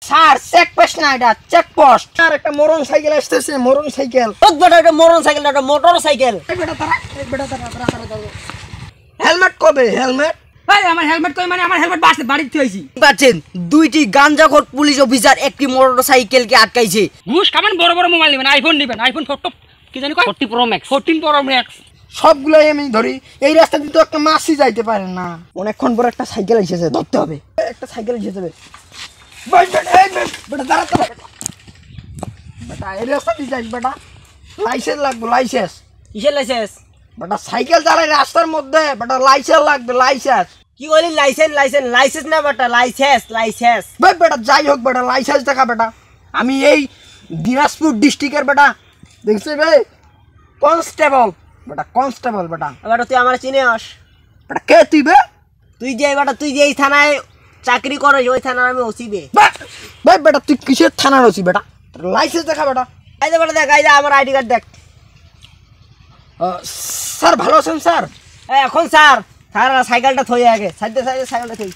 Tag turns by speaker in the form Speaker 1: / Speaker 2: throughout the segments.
Speaker 1: Sir check post না, এটা check post. আর একটা মোরন সাইকেল আসতেছে, মোরন সাইকেল।
Speaker 2: এটা মোটর সাইকেল, এটা মোটর সাইকেল।
Speaker 1: হেলমেট কবে? হেলমেট
Speaker 3: ভাই আমার হেলমেট কই মানে আমার হেলমেট বাড়িতে থইছি।
Speaker 2: পাচ্ছেন দুইটি গাঞ্জাখোর পুলিশ অফিসার একটি মোটর সাইকেলকে আটকাইছে।
Speaker 3: ঘুষ খাবেন, বড় বড় মোবাইল নেবেন, আইফোন নেবেন, আইফোন 14 কি জানি কয় 40 প্রো ম্যাক্স, 14 প্রো ম্যাক্স
Speaker 1: সবগুলাই আমি ধরি। এই রাস্তা দিয়ে তো একটা মাসি যাইতে পারে না। অনেকক্ষণ পর একটা সাইকেল এসেছে, ধরতে হবে। একটা সাইকেল এসেছে বেটা, বেটা এই রাস্তা দিয়ে যাই বেটা। লাইসেন্স লাগবে, লাইসেন্স।
Speaker 2: কিসের লাইসেন্স?
Speaker 1: বেটা সাইকেল চালাই রাস্তার মধ্যে, বেটা লাইসেন্স লাগবে, লাইসেন্স।
Speaker 2: কি বলি লাইসেন্স? লাইসেন্স লাইসেন্স না বেটা, লাইসেন্স লাইসেন্স।
Speaker 1: বেটা যাই হোক বেটা, লাইসেন্স দেখা বেটা। আমি এই দিনাজপুর ডিস্ট্রিক্টের বেটা, দেখছি ভাই কনস্টেবল বেটা, কনস্টেবল বেটা।
Speaker 2: বেটা তুই আমার চিনিস?
Speaker 1: বেটা কে তুই বে?
Speaker 2: তুই যে এই থানায় চাকরি করিস, ওই থানার আমি ওসি বে।
Speaker 1: ভাই বেটা তুই কিসের থানার ওসি বেটা? লাইসেন্স দেখা বেটা।
Speaker 2: এই যে বেটা দেখ, এই যে আমার আইডি কার্ড দেখ।
Speaker 1: স্যার ভালো আছেন স্যার?
Speaker 2: এখন স্যার সাইকেলটা থই আগে, সাইকেলটা থই।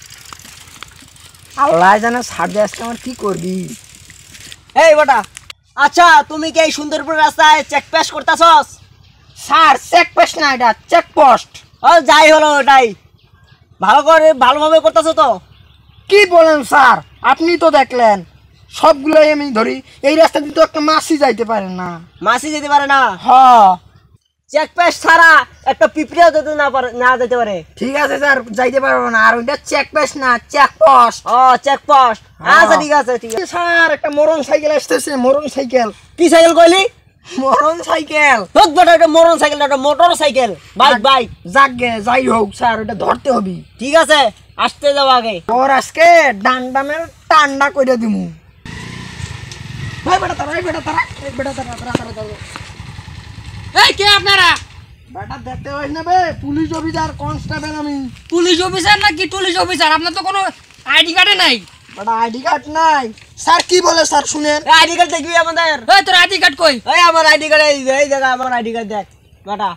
Speaker 1: আল্লাহ জানে ছাড় দিয়ে আসতে আমার কি করবি।
Speaker 2: এই বেটা, আচ্ছা তুমি কি এই সুন্দরপুর রাস্তায় চেক পেশ করতেছস?
Speaker 1: স্যার চেক পোস্ট না, এটা চেক পোস্ট।
Speaker 2: ও যাই হলো ওটাই, ভালোভাবে করতেছো তো?
Speaker 1: কি বলেন স্যার, আপনি তো দেখলেন সবগুলাই আমি ধরি। এই রাস্তা দিয়ে তো একটা মাসি যাইতে পারে না।
Speaker 2: মাসি যেতে পারে না?
Speaker 1: হ
Speaker 2: চেক পেশ ছাড়া একটা পিঁপড়েও যেতে না যেতে পারে।
Speaker 1: ঠিক আছে স্যার, যাইতে পারবো না। আর ওইটা চেক পোস্ট না, চেক পোস্ট।
Speaker 2: ও চেক পোস্ট, আচ্ছা ঠিক আছে ঠিক আছে।
Speaker 1: স্যার একটা মোরন সাইকেল আসতেছে, মোরন সাইকেল।
Speaker 2: কি সাইকেল কইলি?
Speaker 1: মোরন সাইকেল।
Speaker 2: বেটা এটা মোটর সাইকেল, এটা মোটর সাইকেল, বাইক।
Speaker 1: যাকগে যাই হোক স্যার, ওটা ধরতে হবে।
Speaker 2: ঠিক আছে আসতে যাও আগে।
Speaker 1: ওর আজকে ডান্ডামের টান্ডা করে দিমু। ভাই বেটা তারা, বেটা তারা।
Speaker 3: এই কে আপনারা?
Speaker 1: বেটা দেখতে পাইস না বে, পুলিশ অফিসার কনস্টেবল আমি।
Speaker 3: পুলিশ অফিসার নাকি টুলিশ অফিসার? আপনার তো কোনো আইডি কার্ডে নাই।
Speaker 1: বেটা আইডি কার্ড নাই। স্যার কি বলে স্যার শুনেন।
Speaker 2: আইডি কার্ড দেখবি আমাদের?
Speaker 3: এই তোর আইডি কার্ড কই?
Speaker 2: এই আমার আইডি কার্ড, এই জায়গা আমার আইডি কার্ড দেখ বেটা।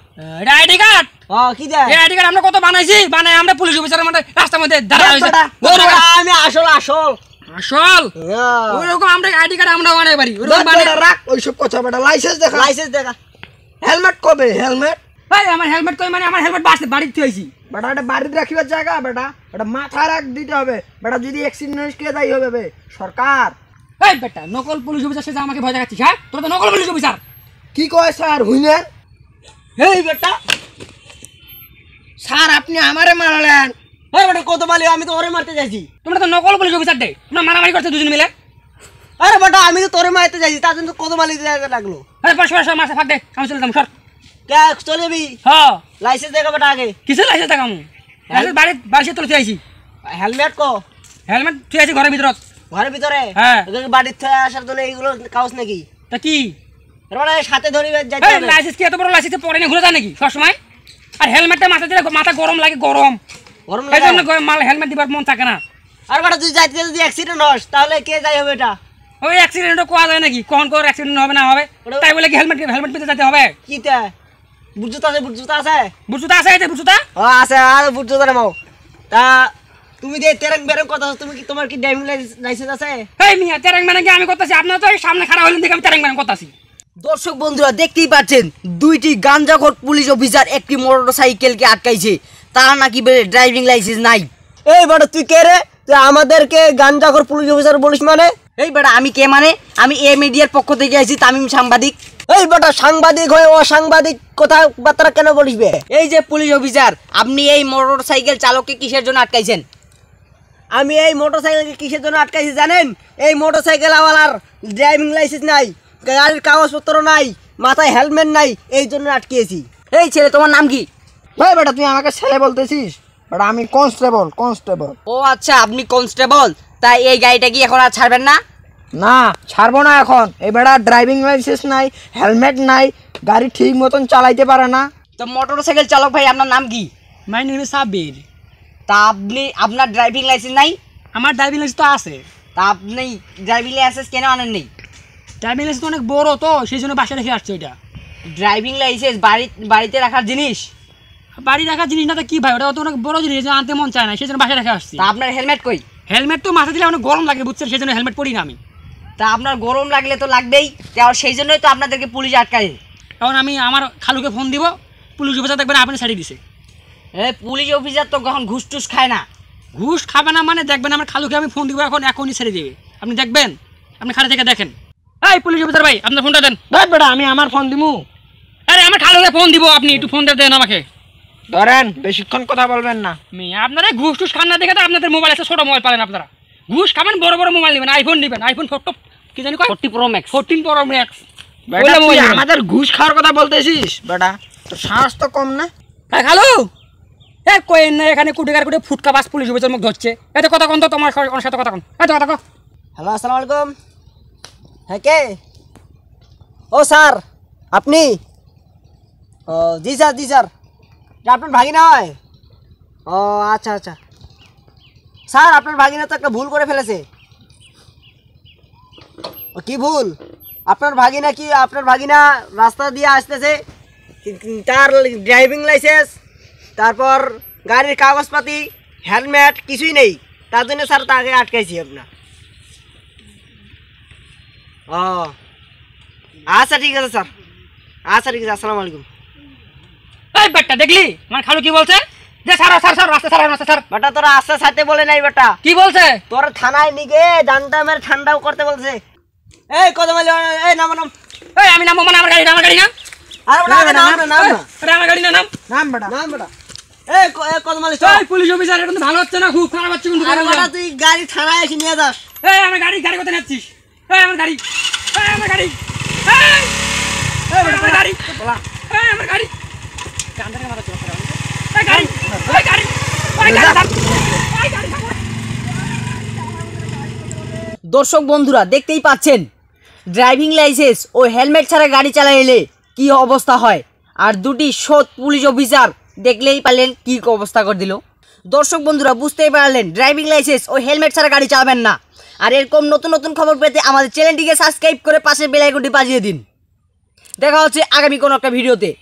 Speaker 3: এটা আইডি কার্ড?
Speaker 2: কি দেখ?
Speaker 3: এই আইডি কার্ড আমরা কত বানাই আমরা পুলিশ অফিসারের মধ্যে রাস্তার মধ্যে দাঁড়া হইছে।
Speaker 2: আমি আসল
Speaker 3: আসল ওরকম আমরা আইডি কার্ড আমরা বানাই পারি, ওরকম বানাই।
Speaker 1: রাখ ওইসব কথা বেটা। লাইসেন্স দেখা।
Speaker 2: লাইসেন্স দেখা।
Speaker 1: হেলমেট কবে? হেলমেট
Speaker 3: ভাই আমার হেলমেট কই মানে আমার হেলমেট বাড়িতে থইছি।
Speaker 1: বেটা এটা বাড়িতে রাখিবার জায়গা বেটা, এটা মাথায় রাখ দিতে হবে বেটা। যদি অ্যাক্সিডেন্ট কে যাই হবে বে সরকার।
Speaker 3: এই বেটা নকল পুলিশ অফিসার সে আমাকে ভয় দেখাচ্ছিস? হ্যাঁ তোরা তো নকল পুলিশ অফিসার।
Speaker 1: কি কয় স্যার হুইনেন?
Speaker 2: এই বেটা,
Speaker 1: স্যার আপনি আমারে মারলেন।
Speaker 2: এই বেটা কত বলি, আমি তো ওরে মারতে যাইছি।
Speaker 3: তোমরা তো নকল পুলিশ অফিসার দে, তোমরা মারামারি করতে দুজন মিলে।
Speaker 2: আরে বেটা আমি তো তোরে মারতে যাইছি, তার জন্য কত বলি লাগলো।
Speaker 3: আরে পরস্পর মাসে ফাঁক দে, আমি চলে যাবো সর।
Speaker 2: কে চলেবি?
Speaker 3: হ্যাঁ
Speaker 2: লাইসেন্স দেখা বেটা আগে।
Speaker 3: কিসের লাইসেন্স দেখামু? লাইসেন্স বাড়ি তুলে থুয়েছি।
Speaker 2: হেলমেট কো?
Speaker 3: হেলমেট থুয়েছি ঘরের ভিতরত।
Speaker 2: ঘরের ভিতরে?
Speaker 3: হ্যাঁ।
Speaker 2: বাড়ির থেকে আসার জন্য এইগুলো কাগজ নাকি?
Speaker 3: তা কি
Speaker 2: মানে সাথে ধরি যাইতে
Speaker 3: এই
Speaker 2: হবে?
Speaker 3: লাইসেন্স কি এত বড় লাইসেন্স পরে নিয়ে ঘুরে যায় নাকি সবসময়? আর হেলমেটটা মাথা দিলে মাথা গরম লাগে, গরম।
Speaker 2: গরম
Speaker 3: এই
Speaker 2: লাগে?
Speaker 3: জন্য মাল হেলমেট দিবার মন থাকে না।
Speaker 2: আর বেটা তুই যাইতে যদি অ্যাক্সিডেন্ট হস তাহলে কে যাই হবে এটা?
Speaker 3: ওই অ্যাক্সিডেন্টও কোয়া যায় নাকি? কখন কোন অ্যাক্সিডেন্ট হবে না হবে? তাই বলে কি হেলমেট পেতে যেতে হবে?
Speaker 2: কিটা বুঝজুতা আছে? বুঝজুতা আছে?
Speaker 3: বুঝুতা আছে? এই বুঝুতা
Speaker 2: ও আছে, আর বুঝজুতা রে মাও। তা তুমি যে তেরং বেরং কথা, তুমি কি তোমার কি ড্রাইভিং লাইসেন্স আছে?
Speaker 3: এই মিয়া তেরেং মানে কি আমি করতেছি? আপনার তো এই সামনে খারাপ হইলেন দেখে আমি তেরেং মানে করতেছি।
Speaker 2: দর্শক বন্ধুরা দেখতেই পাচ্ছেন দুইটি গাঞ্জাখোর পুলিশ অফিসার একটি মোটর সাইকেলকে আটকাইছে। তারা নাকি ড্রাইভিং লাইসেন্স নাই। এই বেটা তুই কে রে? তুই আমাদেরকে গাঞ্জাখোর পুলিশ অফিসার বলিস মানে? এই বেটা আমি কে মানে? আমি এ মিডিয়ার পক্ষ থেকে আইছি, তামিম সাংবাদিক। এই বেটা সাংবাদিক হয়ে অসাংবাদিক কথাবার্তা কেন বলিসবে? এই যে পুলিশ অফিসার, আপনি এই মোটর সাইকেল চালককে কিসের জন্য আটকাইছেন? আমি এই মোটর সাইকেলকে কিসের জন্য আটকাইছি জানেন? এই মোটর সাইকেল আমার ড্রাইভিং লাইসেন্স নাই, গাড়ির কাগজপত্র নাই, মাথায় হেলমেট নাই, এই জন্য আটকিয়েছি। এই ছেলে তোমার নাম কি?
Speaker 1: ভাই বেটা তুই আমাকে ছেলে বলতেছিস? বেটা আমি কনস্টেবল।
Speaker 2: ও আচ্ছা আপনি কনস্টেবল, তাই এই গাড়িটা কি এখন আর ছাড়বেন না?
Speaker 1: না ছাড়বো না এখন। এই বেটা ড্রাইভিং লাইসেন্স নাই, হেলমেট নাই, গাড়ি ঠিক মতন চালাইতে পারে না।
Speaker 2: তো মোটর সাইকেল চালক ভাই আপনার নাম কি?
Speaker 3: My name is Sabbir.
Speaker 2: তা আপনার ড্রাইভিং লাইসেন্স নাই?
Speaker 3: আমার ড্রাইভিং লাইসেন্স তো আছে।
Speaker 2: তা আপনি ড্রাইভিং লাইসেন্স কেন আনেন নেই?
Speaker 3: ড্রাইভিং লাইসেন্স অনেক বড় তো, সেই জন্য বাসায় রেখে আসছে। ওইটা
Speaker 2: ড্রাইভিং লাইসেন্স বাড়িতে রাখার জিনিস?
Speaker 3: বাড়ি রাখার জিনিস না তো কি ভাই, ওটা তো অনেক বড় জিনিস, আনতে মন চায় না, সেই জন্য বাসায় রেখে আসছি।
Speaker 2: তা আপনার হেলমেট কই?
Speaker 3: হেলমেট তো মাথা দিলে অনেক গরম লাগে বুঝছেন, সেই জন্য হেলমেট পরি না আমি।
Speaker 2: তা আপনার গরম লাগলে তো লাগবেই, তাও সেই জন্যই তো আপনাদেরকে পুলিশ আটকায়।
Speaker 3: কারণ আমি আমার খালুকে ফোন দিব, পুলিশ অফিসার দেখবেন আপনি ছাড়িয়ে দিছে।
Speaker 2: পুলিশ অফিসার তো কখন ঘুষ টুস খায় না।
Speaker 3: ঘুষ খাবে না মানে দেখবেন আমার খালুকে আমি ফোন দিব, এখনই ছেড়ে দেবে। আপনি দেখবেন, আপনি খালি থেকে দেখেন। এই পুলিশ অফিসার ভাই, আপনার ফোনটা দেন।
Speaker 1: ধর বেটা, আমি আমার ফোন দিমু।
Speaker 3: আরে আমার খালুকে ফোন দিব, আপনি একটু ফোন দেন আমাকে।
Speaker 1: ধরেন, বেশিক্ষণ কথা বলবেন না।
Speaker 3: আপনারা ঘুষ টুস খান না দেখে তো আপনাদের মোবাইল আছে, ছোট মোবাইল পালেন আপনারা। ঘুষ খাবেন, বড় বড় মোবাইল নেবেন, আইফোন নেবেন, আইফোন 14 কি জানি 40 Pro Max, 14 Pro Max।
Speaker 1: বেটা তুই আমাদের ঘুষ খাওয়ার কথা বলতেছিস বেটা, তো সাহস তো কম না।
Speaker 3: হ্যাঁ খালু, কয়েন না এখানে কুটিকার কুটে ফুটকা বাস পুলিশ অফিসার মুখ ধরছে। এত কথা কন তো, তোমার সাথে কথা কন, এত কথা কো।
Speaker 2: হ্যালো, আসসালামু আলাইকুম। হ্যাঁ, কে? ও স্যার, আপনি? ও জি স্যার, জি স্যার। আপনার ভাগিনা হয়? ও আচ্ছা আচ্ছা। স্যার, আপনার ভাগিনা তো একটা ভুল করে ফেলেছে। ও কি ভুল? আপনার ভাগিনা রাস্তা দিয়ে আসতেছে, তার ড্রাইভিং লাইসেন্স, তারপর গাড়ির কাগজপাতি, হেলমেট কিছুই নেই। তার জন্য স্যার তাকে আটকাইছি আপনার। ও আচ্ছা ঠিক আছে স্যার, আচ্ছা ঠিক আছে, আসসালামু আলাইকুম।
Speaker 3: এই বেটা দেখলি আমার খালু কি বলছে, যে স্যার স্যার স্যার রাস্তা স্যার রাস্তা স্যার।
Speaker 2: বেটা তোরা আস্তে সাথে বলে নাই বেটা,
Speaker 3: কি বলছে?
Speaker 2: তোর থানায় নিগে জানটা মেরে ঠান্ডাও করতে বলছে। এই কত মাইল, এই নাম নাম।
Speaker 3: এই আমি নামবো মানে, আমার গাড়ি না, আমার গাড়ি না।
Speaker 2: আরে বেটা নাম না, নাম না,
Speaker 3: আরে আমার গাড়ি না, নাম
Speaker 1: নাম বেটা।
Speaker 2: নাম বেটা। এই কত মাইল চল।
Speaker 3: এই পুলিশ অফিসার, এটা কিন্তু ভালো হচ্ছে না, খুব খারাপ হচ্ছে কিন্তু।
Speaker 2: আরে বেটা তুই গাড়ি থানায় এসে নিয়ে যাস।
Speaker 3: এই আমার গাড়ি কোথায় যাচ্ছিস? এই আমার গাড়ি, এই আমার গাড়ি, এই আমার গাড়ি, এই আমার গাড়ি। কান্দারে মারা চল, এই গাড়ি, এই গাড়ি, এই গাড়ি, এই গাড়ি।
Speaker 2: দর্শক বন্ধুরা দেখতেই পাচ্ছেন, ড্রাইভিং লাইসেন্স ও হেলমেট ছাড়া গাড়ি চালাইলে কি অবস্থা হয়, আর দুটি সৎ পুলিশ অফিসার দেখলেই পারলেন কি অবস্থা করে দিল। দর্শক বন্ধুরা বুঝতেই পারলেন, ড্রাইভিং লাইসেন্স ও হেলমেট ছাড়া গাড়ি চালাবেন না। আর এরকম নতুন নতুন খবর পেতে আমাদের চ্যানেলটিকে সাবস্ক্রাইব করে পাশে বেল আইকনটি বাজিয়ে দিন। দেখা হচ্ছে আগামী কোনো একটা ভিডিওতে।